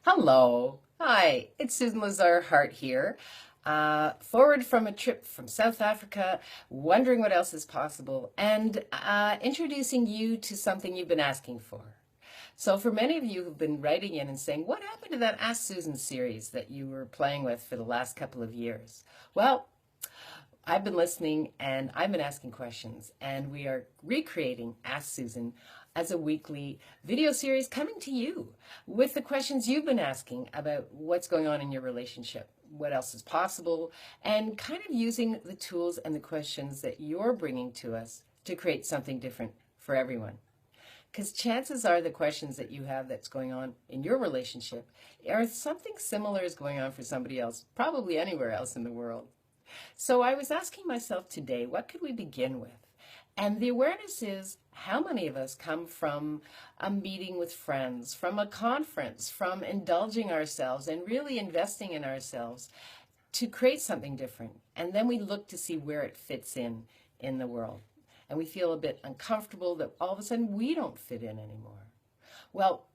Hello. Hi, it's Susan Lazar Hart here. Forward from a trip from South Africa, wondering what else is possible, and introducing you to something you've been asking for. So for many of you who've been writing in and saying, what happened to that Ask Susan series that you were playing with for the last couple of years? Well, I've been listening and I've been asking questions, and we are recreating Ask Susan as a weekly video series coming to you with the questions you've been asking about what's going on in your relationship, what else is possible, and kind of using the tools and the questions that you're bringing to us to create something different for everyone. Because chances are the questions that you have that's going on in your relationship are something similar is going on for somebody else, probably anywhere else in the world. So I was asking myself today, what could we begin with? And the awareness is how many of us come from a meeting with friends, from a conference, from indulging ourselves and really investing in ourselves to create something different. And then we look to see where it fits in the world. And we feel a bit uncomfortable that all of a sudden we don't fit in anymore. Well,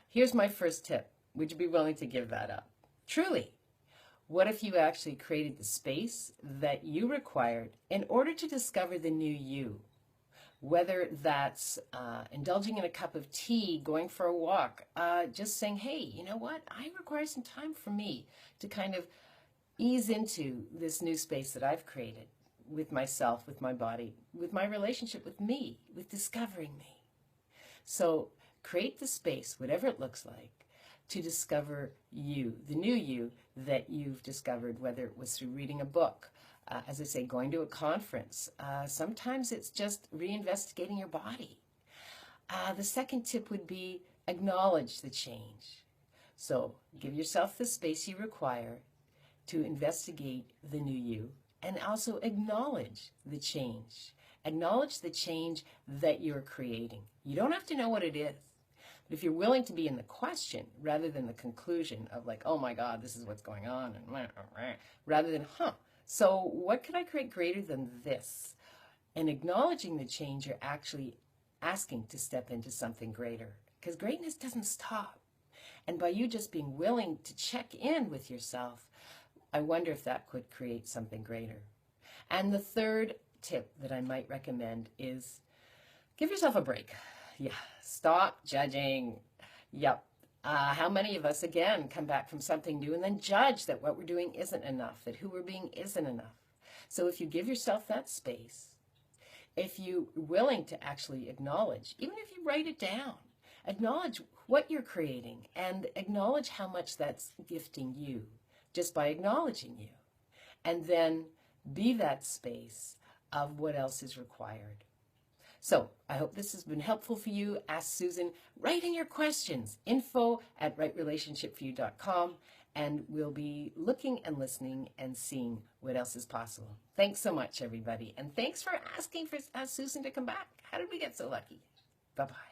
here's my first tip. Would you be willing to give that up? Truly. What if you actually created the space that you required in order to discover the new you? Whether that's indulging in a cup of tea, going for a walk, just saying, hey, you know what? I require some time for me to kind of ease into this new space that I've created with myself, with my body, with my relationship with me, with discovering me. So create the space, whatever it looks like, to discover you, the new you that you've discovered, whether it was through reading a book, as I say, going to a conference. Sometimes it's just reinvestigating your body. The second tip would be acknowledge the change. So give yourself the space you require to investigate the new you and also acknowledge the change. Acknowledge the change that you're creating. You don't have to know what it is. But if you're willing to be in the question rather than the conclusion of like, oh my God, this is what's going on, and rather than, so what could I create greater than this? And acknowledging the change, you're actually asking to step into something greater, because greatness doesn't stop. And by you just being willing to check in with yourself, I wonder if that could create something greater. And the third tip that I might recommend is give yourself a break. Yeah, stop judging. Yep. How many of us, again, come back from something new and then judge that what we're doing isn't enough, that who we're being isn't enough? So if you give yourself that space, if you're willing to actually acknowledge, even if you write it down, acknowledge what you're creating and acknowledge how much that's gifting you just by acknowledging you. And then be that space of what else is required. So I hope this has been helpful for you. Ask Susan, write in your questions, info@rightrelationshipforyou.com, and we'll be looking and listening and seeing what else is possible. Thanks so much, everybody. And thanks for asking for Ask Susan to come back. How did we get so lucky? Bye-bye.